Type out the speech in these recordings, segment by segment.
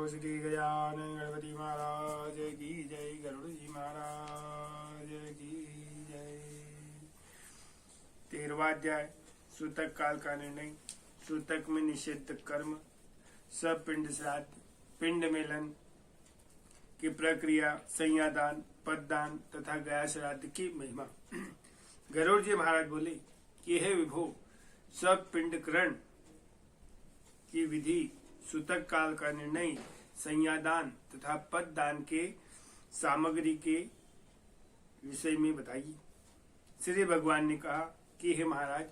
श्री गजानन गणपति महाराज की जय। गरुड़ जी महाराज की जय। 13वां अध्याय सूतक काल का निर्णय। सूतक में निषिद्ध कर्म, सब पिंड श्राद्ध, पिंड मेलन की प्रक्रिया, संज्ञादान, पददान तथा गया श्राद्ध की महिमा। गरुड़ जी महाराज बोले कि हे विभो, सब पिंडकरण की विधि, सूतक काल का निर्णय, संज्ञादान तथा पददान के सामग्री के विषय में बताइए। श्री भगवान ने कहा कि हे महाराज,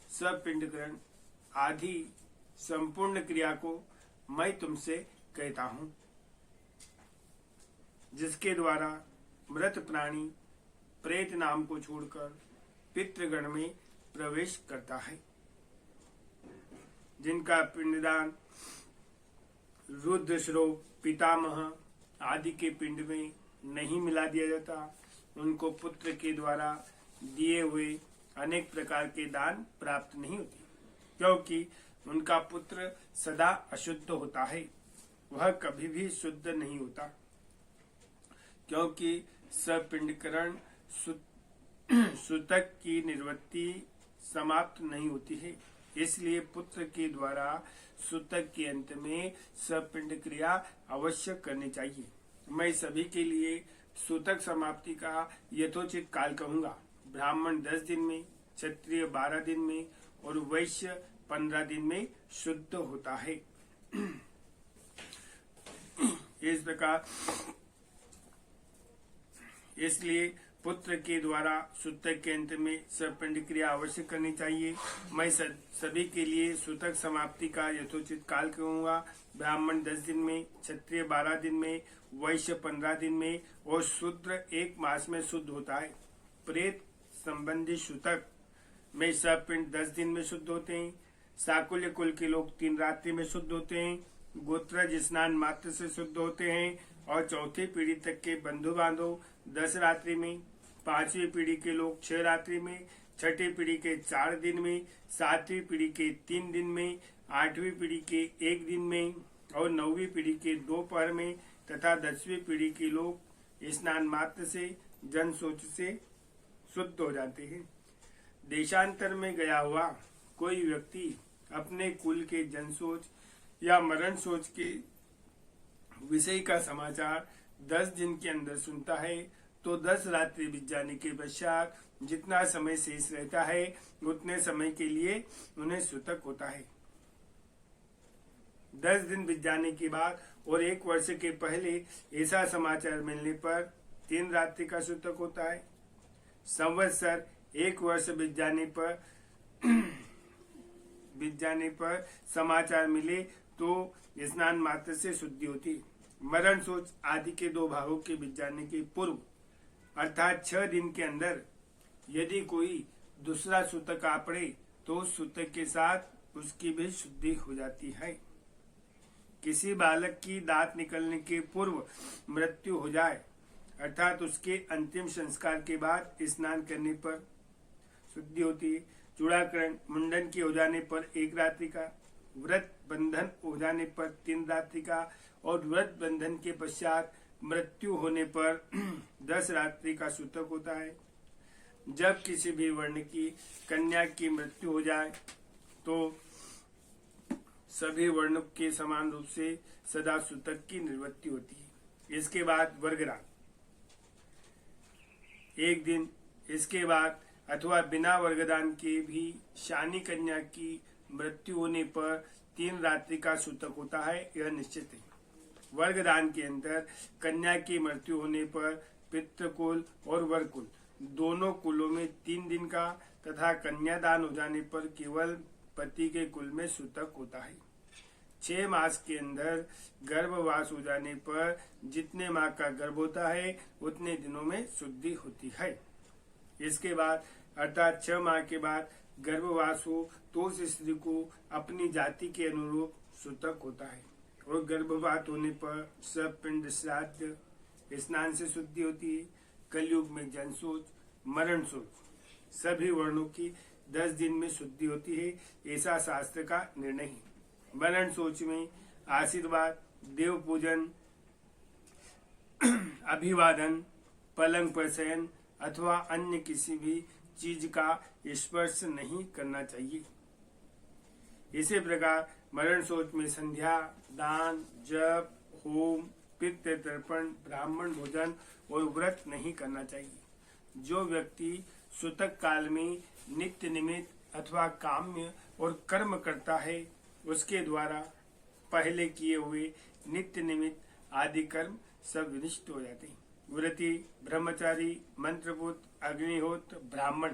सब पिंडकरण आदि संपूर्ण क्रिया को मैं तुमसे कहता हूँ, जिसके द्वारा मृत प्राणी प्रेत नाम को छोड़कर पितृगण में प्रवेश करता है, जिनका पिंडदान रुद्रश्रोव पितामह आदि के पिंड में नहीं मिला दिया जाता, उनको पुत्र के द्वारा दिए हुए अनेक प्रकार के दान प्राप्त नहीं होते, क्योंकि उनका पुत्र सदा अशुद्ध होता है, वह कभी भी शुद्ध नहीं होता, क्योंकि सब पिंडकरण सूतक की निवृत्ति समाप्त नहीं होती है। इसलिए पुत्र के द्वारा सूतक के अंत में सब पिंड क्रिया अवश्य करनी चाहिए। मैं सभी के लिए सूतक समाप्ति का यथोचित काल कहूँगा। ब्राह्मण 10 दिन में, क्षत्रिय 12 दिन में और वैश्य 15 दिन में शुद्ध होता है। इस प्रकार इसलिए पुत्र के द्वारा सूतक के अंत में सब पिंड क्रिया अवश्य करनी चाहिए। मैं सभी के लिए सूतक समाप्ति का यथोचित काल कहूँगा। ब्राह्मण 10 दिन में, क्षत्रिय 12 दिन में, वैश्य 15 दिन में और शूद्र 1 मास में शुद्ध होता है। प्रेत संबंधी सूतक में सब पिंड 10 दिन में शुद्ध होते हैं। साकुल्य कुल के लोग 3 रात्रि में शुद्ध होते हैं। गोत्रज स्नान मात्र से शुद्ध होते हैं और चौथी पीढ़ी तक के बंधु बांधव 10 रात्रि में, 5वीं पीढ़ी के लोग 6 रात्रि में, 6ठी पीढ़ी के 4 दिन में, 7वीं पीढ़ी के 3 दिन में, 8वीं पीढ़ी के 1 दिन में और 9वीं पीढ़ी के 2 पहर में तथा 10वीं पीढ़ी के लोग स्नान मात्र से जन शौच से शुद्ध हो जाते हैं। देशांतर में गया हुआ कोई व्यक्ति अपने कुल के जन शौच या मरण शौच के विषय का समाचार 10 दिन के अंदर सुनता है तो 10 रात्रि बीत जाने के पश्चात जितना समय शेष रहता है उतने समय के लिए उन्हें सूतक होता है। 10 दिन बीत जाने के बाद और 1 वर्ष के पहले ऐसा समाचार मिलने पर 3 रात्रि का सूतक होता है। संवत्सर 1 वर्ष बीत जाने पर समाचार मिले तो स्नान मात्र से शुद्धि होती है। मरण शौच आदि के 2 भागों के बीत जाने के पूर्व अर्थात 6 दिन के अंदर यदि कोई दूसरा सूतक आ पड़े तो सूतक के साथ उसकी भी शुद्धि हो जाती है। किसी बालक की दांत निकलने के पूर्व मृत्यु हो जाए अर्थात उसके अंतिम संस्कार के बाद स्नान करने पर शुद्धि होती है। चूड़ाकरण मुंडन के हो जाने पर 1 रात्रि का, व्रत बंधन हो जाने पर 3 रात्रि का और व्रत बंधन के पश्चात मृत्यु होने पर 10 रात्रि का सूतक होता है। जब किसी भी वर्ण की कन्या की मृत्यु हो जाए तो सभी वर्णों के समान रूप से सदा सूतक की निवृत्ति होती है। इसके बाद वर्गदान 1 दिन, इसके बाद अथवा बिना वर्गदान के भी शानी कन्या की मृत्यु होने पर 3 रात्रि का सूतक होता है, यह निश्चित है। वर्गदान के अंदर कन्या की मृत्यु होने पर पितृकुल और वरकुल दोनों कुलों में 3 दिन का तथा कन्यादान हो जाने पर केवल पति के कुल में सूतक होता है। 6 मास के अंदर गर्भवास हो जाने पर जितने माह का गर्भ होता है उतने दिनों में शुद्धि होती है। इसके बाद अर्थात 6 माह के बाद गर्भवास हो तो उस स्त्री को अपनी जाति के अनुरूप सूतक होता है और गर्भपात होने पर सब पिंड श्राद्ध स्नान से शुद्धि होती है। कलयुग में जन शौच, मरण शौच सभी वर्णों की 10 दिन में शुद्धि होती है, ऐसा शास्त्र का निर्णय है। मरण शौच में आशीर्वाद देव पूजन, अभिवादन, पलंग पर शयन अथवा अन्य किसी भी चीज का स्पर्श नहीं करना चाहिए। इसी प्रकार मरण शोच में संध्या, दान, जप, होम, पितृ तर्पण, ब्राह्मण भोजन और व्रत नहीं करना चाहिए। जो व्यक्ति सूतक काल में नित्य निमित्त अथवा काम्य और कर्म करता है, उसके द्वारा पहले किए हुए नित्य निमित्त आदि कर्म सब विनिष्ट हो जाते हैं। व्रती, ब्रह्मचारी, मंत्रपुत, अग्निहोत्र, ब्राह्मण,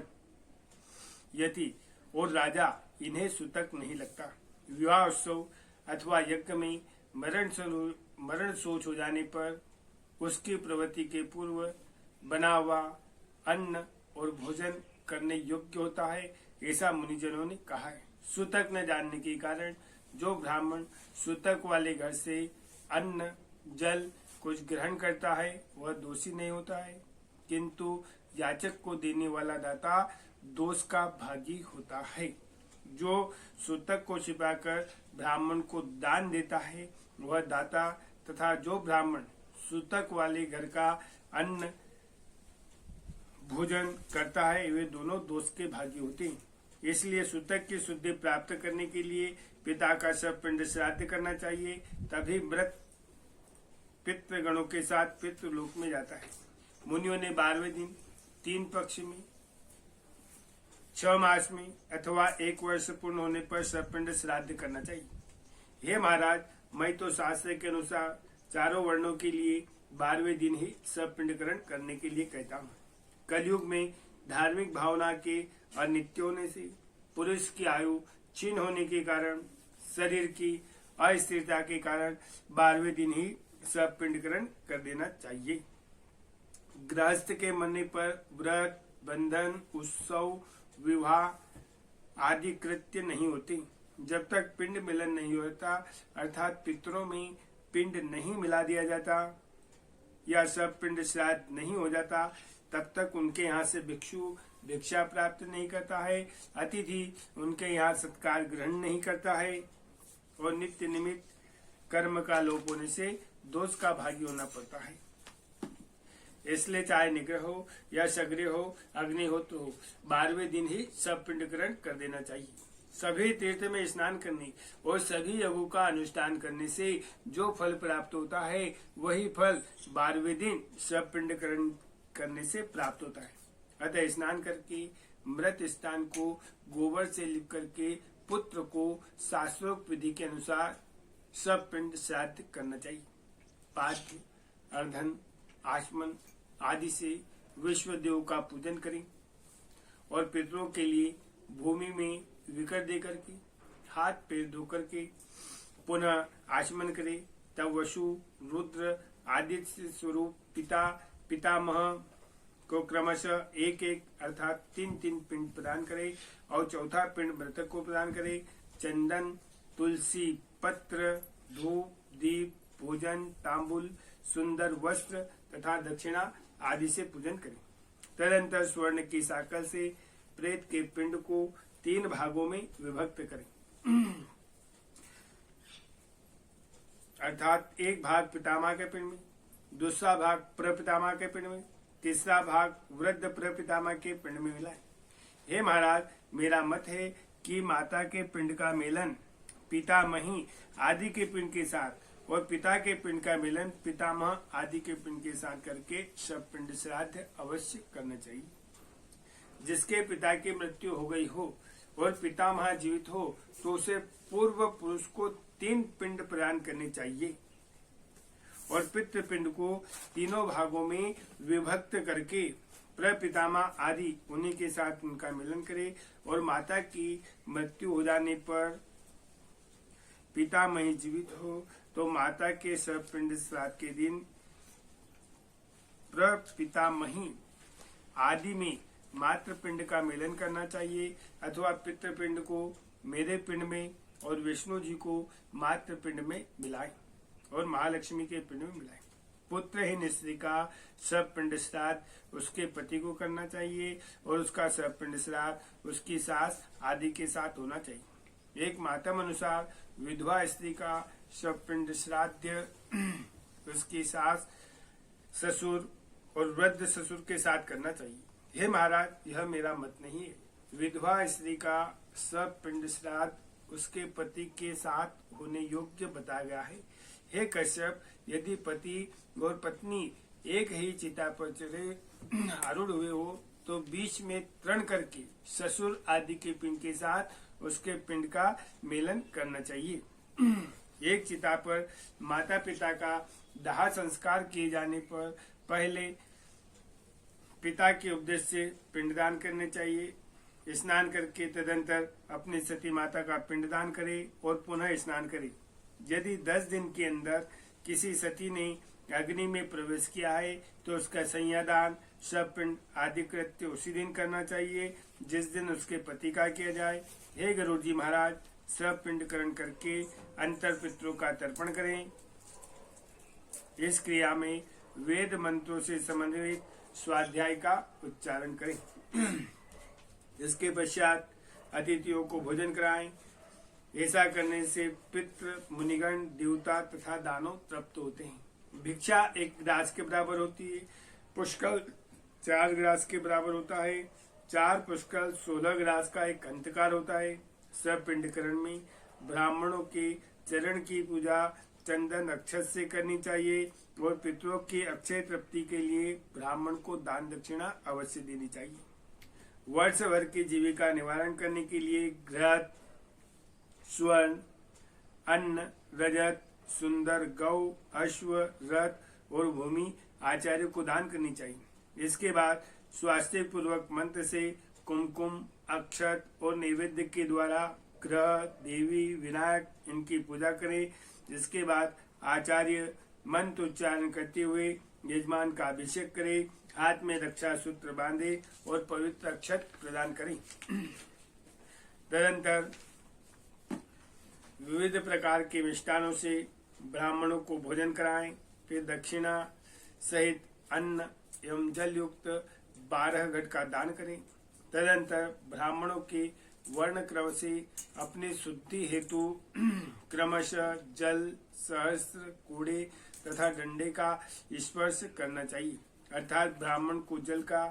यति और राजा इन्हें सूतक नहीं लगता। विवाह उत्सव अथवा यज्ञ में मरण शोच हो जाने पर उसकी प्रवृत्ति के पूर्व बना हुआ अन्न और भोजन करने योग्य होता है, ऐसा मुनिजनों ने कहा है। सूतक न जानने के कारण जो ब्राह्मण सूतक वाले घर से अन्न, जल कुछ ग्रहण करता है वह दोषी नहीं होता है, किंतु याचक को देने वाला दाता दोष का भागी होता है। जो सूतक को छिपाकर ब्राह्मण को दान देता है वह दाता तथा जो ब्राह्मण सूतक वाले घर का अन्न भोजन करता है वे दोनों दोष के भागी होते हैं। इसलिए सूतक की शुद्धि प्राप्त करने के लिए पिता का शव पिंड श्राद्ध करना चाहिए, तभी मृत पितृगणों के साथ पितृलोक में जाता है। मुनियों ने 12वें दिन, 3 पक्ष में, 6 मास में अथवा 1 वर्ष पूर्ण होने पर शवपिंड श्राद्ध करना चाहिए। हे महाराज, मैं तो शास्त्र के अनुसार चारों वर्णों के लिए 12वें दिन ही शवपिंडकरण करने के लिए कहता हूँ। कलयुग में धार्मिक भावना के अनित्य होने से, पुरुष की आयु क्षीण होने के कारण, शरीर की अस्थिरता के कारण 12वें दिन ही शवपिंडकरण कर देना चाहिए। गृहस्थ के मरने पर व्रत, बंधन, उत्सव, विवाह आदि कृत्य नहीं होते। जब तक पिंड मिलन नहीं होता, अर्थात पितरों में पिंड नहीं मिला दिया जाता या सब पिंड श्राद्ध नहीं हो जाता, तब तक उनके यहाँ से भिक्षु भिक्षा प्राप्त नहीं करता है, अतिथि उनके यहाँ सत्कार ग्रहण नहीं करता है और नित्य निमित्त कर्म का लोप होने से दोष का भागी होना पड़ता है। इसलिए चाहे निग्रह हो या सग्रह हो, अग्निहोत्र हो, 12वें दिन ही सब पिंडकरण कर देना चाहिए। सभी तीर्थ में स्नान करने और सभी यज्ञों का अनुष्ठान करने से जो फल प्राप्त होता है वही फल 12वें दिन सब पिंडकरण करने से प्राप्त होता है। अतः स्नान करके मृत स्थान को गोबर से लिप करके पुत्र को शास्त्रोक्त विधि के अनुसार सब पिंड श्राद्ध करना चाहिए। पाद्य, अर्धन, आचमन आदि से विश्व देव का पूजन करें और पितरों के लिए भूमि में विकर दे करके हाथ पैर धो करके पुनः आचमन करें। तब वसु, रुद्र आदि स्वरूप पिता, पितामह को क्रमशः 1-1 अर्थात 3-3 पिंड प्रदान करे और चौथा पिंड मृतक को प्रदान करे। चंदन, तुलसी पत्र, धूप, दीप, भोजन, तांबुल, सुंदर वस्त्र तथा दक्षिणा आदि से पूजन करें। तदंतर स्वर्ण की साकल से प्रेत के पिंड को 3 भागों में विभक्त करें, अर्थात एक भाग पितामह के पिंड में, दूसरा भाग प्रपितामह के पिंड में, तीसरा भाग वृद्ध प्रपितामह के पिंड में मिलाएं। हे महाराज, मेरा मत है कि माता के पिंड का मिलन पितामही आदि के पिंड के साथ और पिता के पिंड का मिलन पितामह आदि के पिंड के साथ करके सब पिंड श्राद्ध अवश्य करना चाहिए। जिसके पिता की मृत्यु हो गई हो और पितामह जीवित हो तो उसे पूर्व पुरुष को 3 पिंड प्रदान करने चाहिए और पितृपिंड को 3 भागों में विभक्त करके प्रपितामह आदि उन्हीं के साथ उनका मिलन करे और माता की मृत्यु हो जाने पर पितामही जीवित हो तो माता के पिंड श्राद्ध के दिन प्रपितामही आदि में मातृपिंड का मिलन करना चाहिए अथवा पितृपिंड को मेरे पिंड में और विष्णु जी को मातृपिंड में मिलाएं और महालक्ष्मी के पिंड में मिलाएं। पुत्रहीन स्त्री का सब पिंड श्राद्ध उसके पति को करना चाहिए और उसका सब पिंड श्राद्ध उसकी सास आदि के साथ होना चाहिए। एक मातम अनुसार विधवा स्त्री का स्वपिंड श्राद्ध उसकी सास, ससुर और वृद्ध ससुर के साथ करना चाहिए। हे महाराज, यह मेरा मत नहीं है। विधवा स्त्री का सपिंड श्राद्ध उसके पति के साथ होने योग्य बताया गया है। हे कश्यप, यदि पति और पत्नी एक ही चिता पर चढ़े आरूढ़ हुए हो तो बीच में तरण करके ससुर आदि के पिंड के साथ उसके पिंड का मेलन करना चाहिए। एक चिता पर माता पिता का दाह संस्कार किए जाने पर पहले पिता के उपदेश से पिंडदान करने चाहिए। स्नान करके तदंतर अपनी सती माता का पिंडदान करे और पुनः स्नान करे। यदि 10 दिन के अंदर किसी सती ने अग्नि में प्रवेश किया है तो उसका संज्ञादान, शवपिंड आदि कृत्य उसी दिन करना चाहिए जिस दिन उसके पति का किया जाए। हे गरुड़ जी महाराज, शवपिंडकरण करके अंतर पितरों का तर्पण करें। इस क्रिया में वेद मंत्रों से समन्वित स्वाध्याय का उच्चारण करें। इसके पश्चात अतिथियों को भोजन कराएं। ऐसा करने से पितृ, मुनिगण, देवता तथा दानव तृप्त होते हैं। भिक्षा 1 ग्रास के बराबर होती है। पुष्कल 4 ग्रास के बराबर होता है। 4 पुष्कल 16 ग्रास का एक अंतकार होता है। सपिंडकरण में ब्राह्मणों के चरण की पूजा चंदन अक्षत से करनी चाहिए और पितरों की अक्षय तृप्ति के लिए ब्राह्मण को दान दक्षिणा अवश्य देनी चाहिए। वर्ष भर की जीविका निवारण करने के लिए घृत, स्वर्ण, अन्न, रजत, सुंदर गौ, अश्व, रथ और भूमि आचार्य को दान करनी चाहिए। इसके बाद स्वास्थ्य पूर्वक मंत्र से कुमकुम, अक्षत और नैवेद्य के द्वारा ग्रह, देवी, विनायक इनकी पूजा करें। जिसके बाद आचार्य मंत्र उच्चारण करते हुए यजमान का अभिषेक करे, हाथ में रक्षा सूत्र बांधे और पवित्र अक्षत प्रदान करें। तदंतर विविध प्रकार के मिष्टानों से ब्राह्मणों को भोजन कराएं। फिर दक्षिणा सहित अन्न एवं जल युक्त 12 घट का दान करें। तदंतर ब्राह्मणों के वर्ण क्रम से अपनी शुद्धि हेतु क्रमशः जल, सहस्त्र, कूड़े तथा डंडे का स्पर्श करना चाहिए। अर्थात ब्राह्मण को जल का,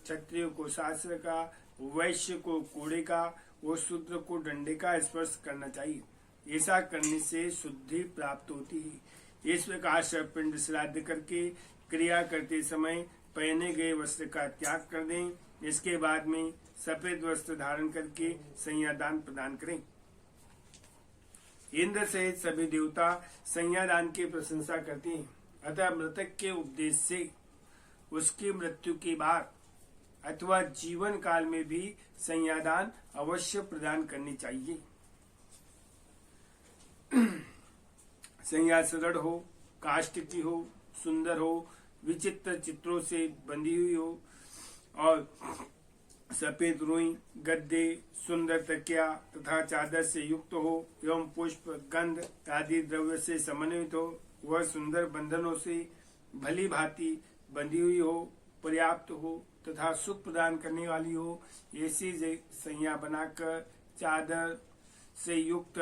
क्षत्रिय को शास्त्र का, वैश्य को कूड़े का और शूद्र को डंडे का स्पर्श करना चाहिए। ऐसा करने से शुद्धि प्राप्त होती है। इस प्रकार शवपिंड श्राद्ध करके क्रिया करते समय पहने गए वस्त्र का त्याग कर दें। इसके बाद में सफेद वस्त्र धारण करके संज्ञादान प्रदान करें। इंद्र सहित सभी देवता संज्ञादान की प्रशंसा करते हैं। अतः मृतक के उपदेश से उसकी मृत्यु के बाद अथवा जीवन काल में भी संज्ञादान अवश्य प्रदान करनी चाहिए। संज्ञा सरल हो, काष्ठ की हो, सुंदर हो, विचित्र चित्रों से बंधी हुई हो और सफेद रुई, गद्दे, सुंदर तकिया तथा चादर से युक्त हो एवं पुष्प, गंध आदि द्रव्य से समन्वित हो। वह सुंदर बंधनों से भली भांति बंधी हुई हो, पर्याप्त हो तथा सुख प्रदान करने वाली हो। ऐसी संज्ञा बनाकर चादर से युक्त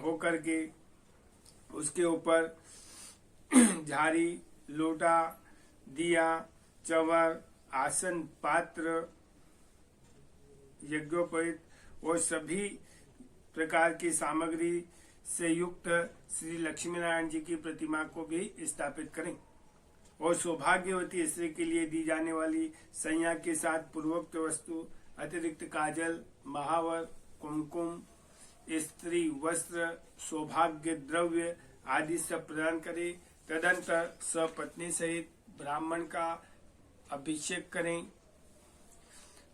होकर के उसके ऊपर झाड़ी, लोटा, दिया, चंवर, आसन, पात्र, यज्ञोपवीत और सभी प्रकार की सामग्री से युक्त श्री लक्ष्मी नारायण जी की प्रतिमा को भी स्थापित करें और सौभाग्यवती स्त्री के लिए दी जाने वाली संज्ञा के साथ पूर्वोक्त वस्तु अतिरिक्त काजल, महावर, कुमकुम, स्त्री वस्त्र, सौभाग्य द्रव्य आदि सब प्रदान करें। तदंतर सपत्नी सहित ब्राह्मण का अभिषेक करें।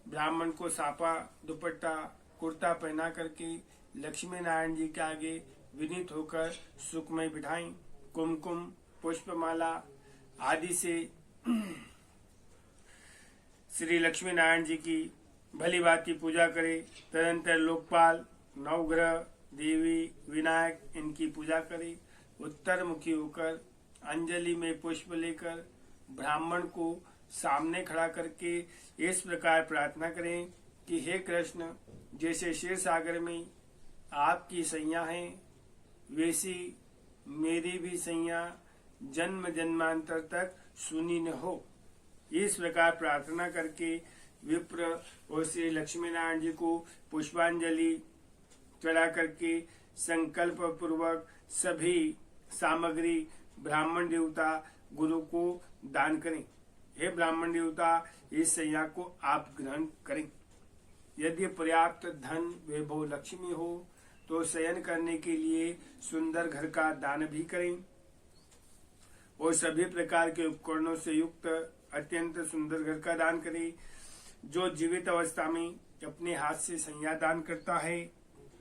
ब्राह्मण को साफा, दुपट्टा, कुर्ता पहना करके लक्ष्मी नारायण जी के आगे विनीत होकर सुखमय बिठाएं। कुमकुम, पुष्पमाला आदि से श्री लक्ष्मी नारायण जी की भली भांति पूजा करें। तदंतर लोकपाल, नवग्रह, देवी, विनायक इनकी पूजा करें। उत्तर मुखी होकर अंजलि में पुष्प लेकर ब्राह्मण को सामने खड़ा करके इस प्रकार प्रार्थना करें कि हे कृष्ण, जैसे क्षीर सागर में आपकी संज्ञा है वैसी मेरी भी सैया जन्म जन्मांतर तक सुनी न हो। इस प्रकार प्रार्थना करके विप्र और श्री लक्ष्मी नारायण जी को पुष्पांजलि चढ़ा करके संकल्प पूर्वक सभी सामग्री ब्राह्मण देवता गुरु को दान करें। हे ब्राह्मण देवता, इस सैया को आप ग्रहण करें। यदि पर्याप्त धन वैभव लक्ष्मी हो तो शयन करने के लिए सुंदर घर का दान भी करें और सभी प्रकार के उपकरणों से युक्त अत्यंत सुंदर घर का दान करें। जो जीवित अवस्था में अपने हाथ से सैया दान करता है,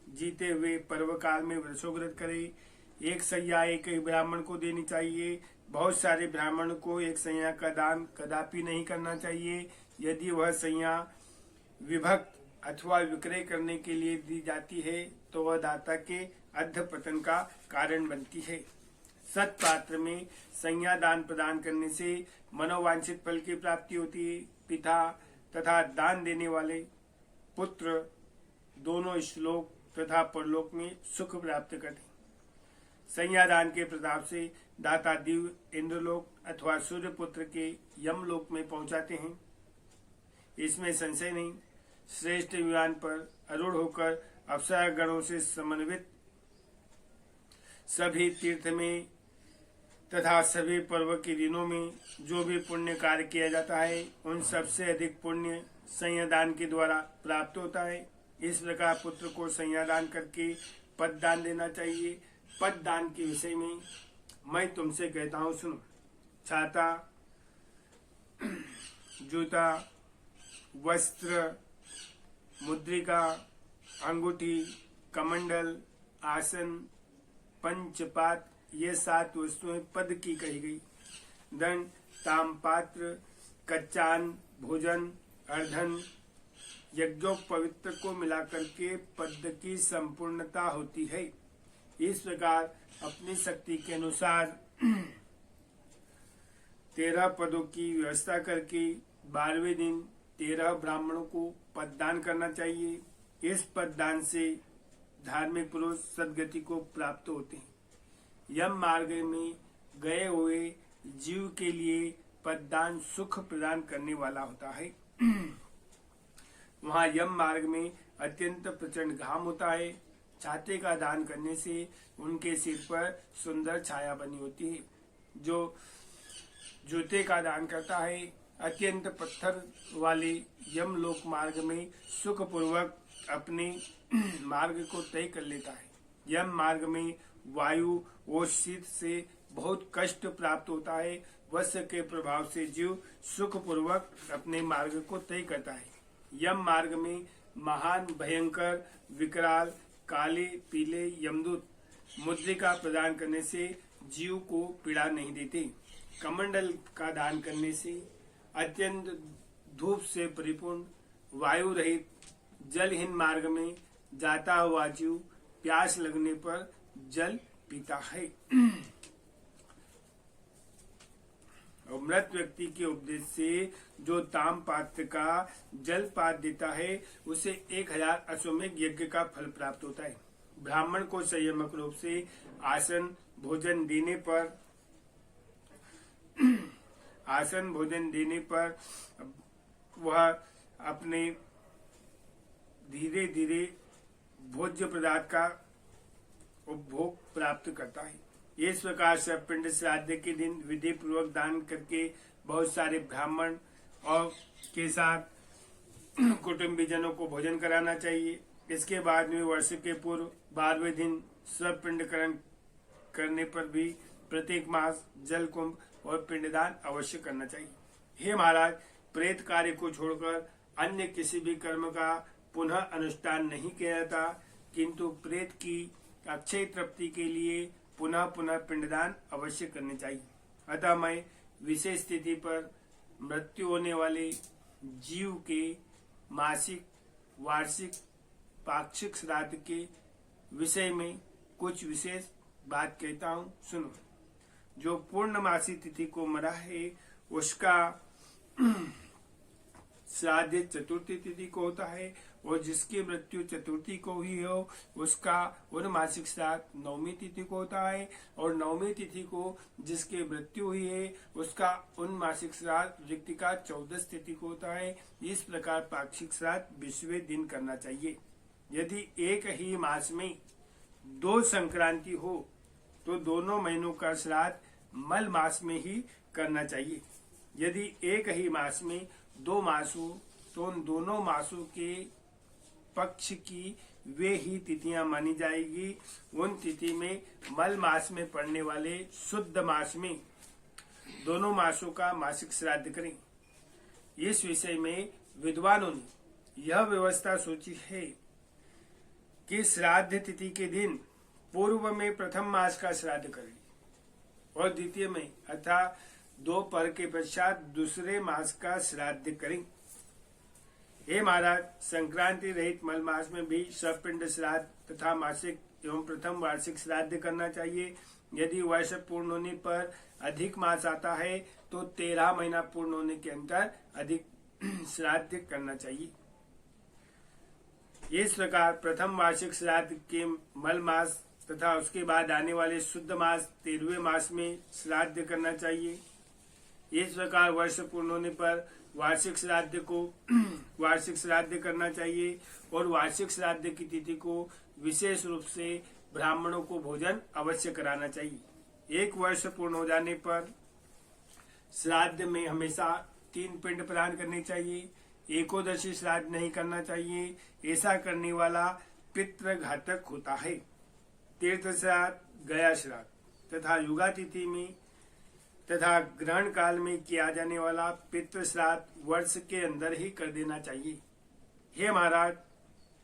जीते हुए पर्व काल में वृषोव्रत करे। एक सैया एक ही ब्राह्मण को देनी चाहिए। बहुत सारे ब्राह्मण को एक सैया का दान कदापि नहीं करना चाहिए। यदि वह सैया विभक्त अथवा विक्रय करने के लिए दी जाती है तो वह दाता के अधःपतन का कारण बनती है। सत्पात्र में सैया दान प्रदान करने से मनोवांछित फल की प्राप्ति होती है। पिता तथा दान देने वाले पुत्र दोनों श्लोक तथा परलोक में सुख प्राप्त करते। सैया दान के प्रताप से दाता दिव्य इंद्रलोक अथवा सूर्य पुत्र के यमलोक में पहुंचाते हैं, इसमें संशय नहीं। श्रेष्ठ विमान पर आरूढ़ होकर अप्सरा गणों से समन्वित सभी तीर्थ में तथा सभी पर्व के दिनों में जो भी पुण्य कार्य किया जाता है, उन सबसे अधिक पुण्य संयादान के द्वारा प्राप्त होता है। इस प्रकार पुत्र को संयादान करके पद दान देना चाहिए। पद दान के विषय में मैं तुमसे कहता हूँ, सुनो। छाता, जूता, वस्त्र, मुद्रिका, अंगूठी, कमंडल, आसन, पंचपात, ये 7 वस्तुएं पद की कही गई। दंड, तामपात्र, कच्चान, भोजन, अर्धन, यज्ञोपवित्र को मिलाकर के पद की संपूर्णता होती है। इस प्रकार अपनी शक्ति के अनुसार 13 पदों की व्यवस्था करके 12वें दिन 13 ब्राह्मणों को पददान करना चाहिए। इस पददान से धार्मिक पुरुष सदगति को प्राप्त होते हैं। यम मार्ग में गए हुए जीव के लिए पददान सुख प्रदान करने वाला होता है। वहाँ यम मार्ग में अत्यंत प्रचंड घाम होता है। छाते का दान करने से उनके सिर पर सुंदर छाया बनी होती है। जो जूते का दान करता है, अत्यंत पत्थर वाले यमलोक मार्ग में सुख पूर्वक अपने मार्ग को तय कर लेता है। यम मार्ग में वायु और शीत से बहुत कष्ट प्राप्त होता है। वस्य के प्रभाव से जीव सुख पूर्वक अपने मार्ग को तय करता है। यम मार्ग में महान भयंकर विकराल काले पीले यमदूत मुद्रिका प्रदान करने से जीव को पीड़ा नहीं देते। कमंडल का दान करने से अत्यंत धूप से परिपूर्ण वायु रहित जलहीन मार्ग में जाता हुआ जीव प्यास लगने पर जल पीता है। और मृत व्यक्ति के उपदेश से जो ताम पात्र का जलपात देता है, उसे 1000 अश्वमेध यज्ञ का फल प्राप्त होता है। ब्राह्मण को संयमक रूप से आसन भोजन देने पर वह अपने धीरे धीरे भोज्य पदार्थ का उपभोग प्राप्त करता है। इस प्रकार से पिंड श्राद्ध के दिन विधि पूर्वक दान करके बहुत सारे ब्राह्मण और के साथ कुटुंबीजनों को भोजन कराना चाहिए। इसके बाद में वर्ष के पूर्व 12वें दिन सब पिंडकरण करने पर भी प्रत्येक मास जल कुंभ और पिंडदान अवश्य करना चाहिए। हे महाराज, प्रेत कार्य को छोड़कर अन्य किसी भी कर्म का पुनः अनुष्ठान नहीं किया जाता, किंतु प्रेत की अक्षय तृप्ति के लिए पुनः पुनः पिंडदान अवश्य करने चाहिए। अतः मैं विशेष स्थिति पर मृत्यु होने वाले जीव के मासिक, वार्षिक, पाक्षिक श्राद्ध के विषय में कुछ विशेष बात कहता हूँ, सुनो। जो पूर्णमासी तिथि को मरा है उसका श्राद्ध चतुर्थी तिथि को होता है, और जिसकी मृत्यु चतुर्थी को हुई हो उसका उन मासिक श्राद्ध नवमी तिथि को होता है, और नवमी तिथि को जिसकी मृत्यु हुई है उसका उन मासिक श्राद्ध ऋतिका 14 तिथि को होता है। इस प्रकार पाक्षिक श्राद्ध 20वें दिन करना चाहिए। यदि एक ही मास में 2 संक्रांति हो तो दोनों महीनों का श्राद्ध मल मास में ही करना चाहिए। यदि एक ही मास में 2 मास हो तो उन दोनों मासों के पक्ष की वे ही तिथियां मानी जाएगी। उन तिथि में मल मास में पड़ने वाले शुद्ध मास में दोनों मासों का मासिक श्राद्ध करें। इस विषय में विद्वानों ने यह व्यवस्था सोची है कि श्राद्ध तिथि के दिन पूर्व में प्रथम मास का श्राद्ध करें और द्वितीय में अर्थात 2 पर के पश्चात दूसरे मास का श्राद्ध करें। हे महाराज, संक्रांति रहित मल मास में भी सपिंड श्राद्ध तथा मासिक एवं प्रथम वार्षिक श्राद्ध करना चाहिए। यदि वर्ष पूर्ण होने पर अधिक मास आता है तो 13 महीना पूर्ण होने के अंतर अधिक श्राद्ध करना चाहिए। इस प्रकार प्रथम वार्षिक श्राद्ध के मल मास तथा उसके बाद आने वाले शुद्ध मास 13वें मास में श्राद्ध करना चाहिए। इस प्रकार वर्ष पूर्ण होने पर वार्षिक श्राद्ध करना चाहिए, और वार्षिक श्राद्ध की तिथि को विशेष रूप से ब्राह्मणों को भोजन अवश्य कराना चाहिए। 1 वर्ष पूर्ण हो जाने पर श्राद्ध में हमेशा 3 पिंड प्रदान करने चाहिए। एकोदशी श्राद्ध नहीं करना चाहिए, ऐसा करने वाला पितृघातक होता है। तीर्थ श्राद्ध, गया श्राद्ध तथा युगा तिथि में तथा ग्रहण काल में किया जाने वाला पितृ श्राद्ध वर्ष के अंदर ही कर देना चाहिए। हे महाराज,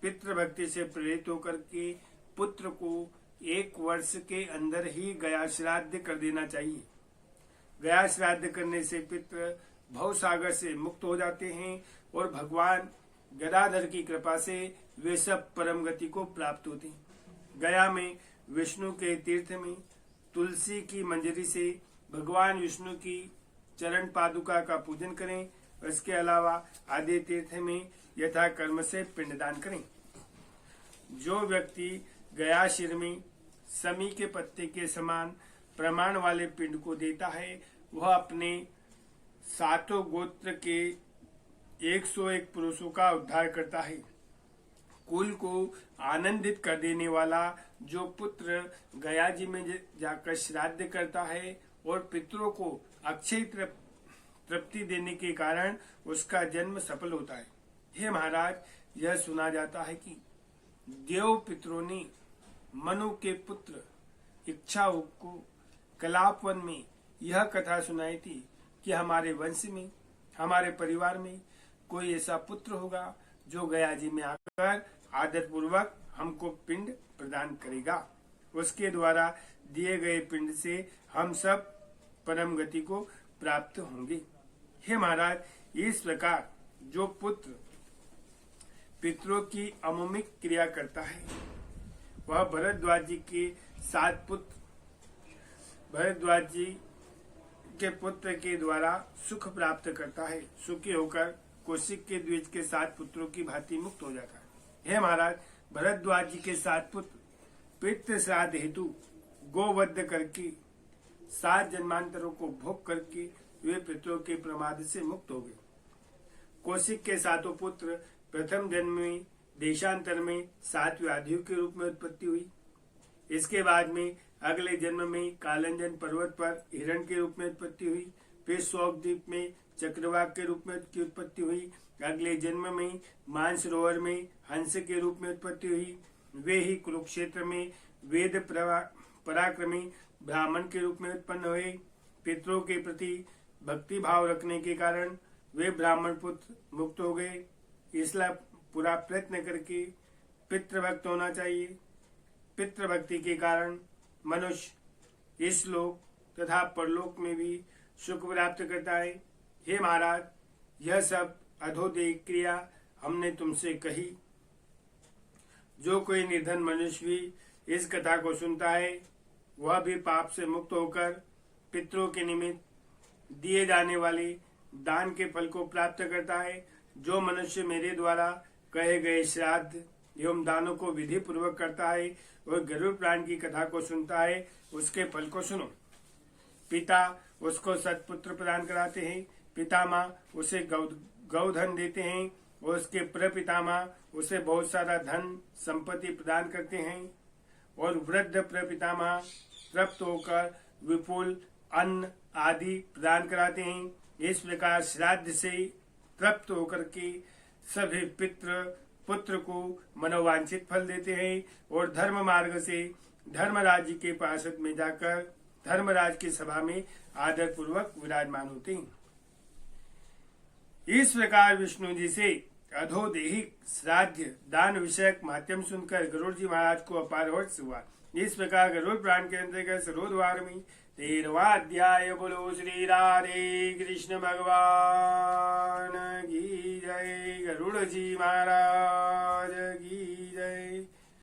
पितृभक्ति से प्रेरित होकर के पुत्र को 1 वर्ष के अंदर ही गया श्राद्ध कर देना चाहिए। गया श्राद्ध करने से पितृ भव सागर से मुक्त हो जाते हैं और भगवान गदाधर की कृपा से वे सब परम गति को प्राप्त होते हैं। गया में विष्णु के तीर्थ में तुलसी की मंजरी से भगवान विष्णु की चरण पादुका का पूजन करें। इसके अलावा आदि तीर्थ में यथा कर्म से पिंडदान करें। जो व्यक्ति गया शिर में समी के पत्ते के समान प्रमाण वाले पिंड को देता है वह अपने 7 गोत्र के 101 पुरुषों का उद्धार करता है। कुल को आनंदित कर देने वाला जो पुत्र गया जी में जाकर श्राद्ध करता है और पितरों को अक्षय तृप्ति देने के कारण उसका जन्म सफल होता है। हे महाराज, यह सुना जाता है कि देव पितरों ने मनु के पुत्र इक्ष्वाकु को कलापवन में यह कथा सुनाई थी कि हमारे वंश में, हमारे परिवार में कोई ऐसा पुत्र होगा जो गया जी में आकर आदर पूर्वक हमको पिंड प्रदान करेगा। उसके द्वारा दिए गए पिंड से हम सब परम गति को प्राप्त होंगे। हे महाराज, इस प्रकार जो पुत्र पितरों की अमुमिक क्रिया करता है वह भरद्वाज जी के 7 पुत्र भरद्वाज जी के पुत्र के द्वारा सुख प्राप्त करता है। सुखी होकर कौशिक के द्विज के 7 पुत्रों की भांति मुक्त हो जाता है। हे महाराज, भरद्वाज जी के 7 पुत्र पितृ श्राद्ध हेतु गोवध करके 7 जन्मांतरों को भोग करके वे पितरों के प्रमाद से मुक्त हो गए। कौशिक के 7 पुत्र प्रथम जन्म में देशांतर में 7 व्याधियों के रूप में उत्पत्ति हुई। इसके बाद में अगले जन्म में कालंजन पर्वत पर हिरण के रूप में उत्पत्ति हुई। फिर शोक द्वीप में चक्रवाक के रूप में की उत्पत्ति हुई। अगले जन्म में मानसरोवर में हंस के रूप में उत्पत्ति हुई। वे ही कुरुक्षेत्र में वेद पराक्रमी ब्राह्मण के रूप में उत्पन्न हुए। पितरों के प्रति भक्ति भाव रखने के कारण वे ब्राह्मण पुत्र मुक्त हो गए। इसलिए पूरा प्रयत्न करके पितृभक्त होना चाहिए। पितृभक्ति के कारण मनुष्य इस लोक तथा परलोक में भी सुख प्राप्त करता है। हे महाराज, यह सब अधोदेह क्रिया हमने तुमसे कही। जो कोई निर्धन मनुष्य भी इस कथा को सुनता है वह भी पाप से मुक्त होकर पितरों के निमित्त दिए जाने वाले दान के फल को प्राप्त करता है जो मनुष्य मेरे द्वारा कहे गए श्राद्ध एवं दानों को विधि पूर्वक करता है और गरुड़ पुराण की कथा को सुनता है, उसके फल को सुनो। पिता उसको सत्पुत्र प्रदान कराते हैं, पितामह उसे गौधन देते हैं और उसके प्रपितामह उसे बहुत सारा धन संपत्ति प्रदान करते हैं और वृद्ध प्रपितामह तृप्त होकर विपुल अन्न आदि प्रदान कराते हैं। इस प्रकार श्राद्ध से तृप्त होकर के सभी पितृ पुत्र को मनोवांछित फल देते हैं और धर्म मार्ग से धर्मराज जी के पार्षद में जाकर धर्मराज की सभा में आदर पूर्वक विराजमान होते हैं। इस प्रकार विष्णु जी से अधोदेहिक श्राद्ध दान विषयक माध्यम सुनकर गरुड़ जी महाराज को अपार हर्ष हुआ। इस प्रकार गरुड़ पुराण के अंतर्गत सरोद्वार में 13वां अध्याय। बोलो श्री राधे कृष्ण भगवान की जय, गरुड़ जी महाराज की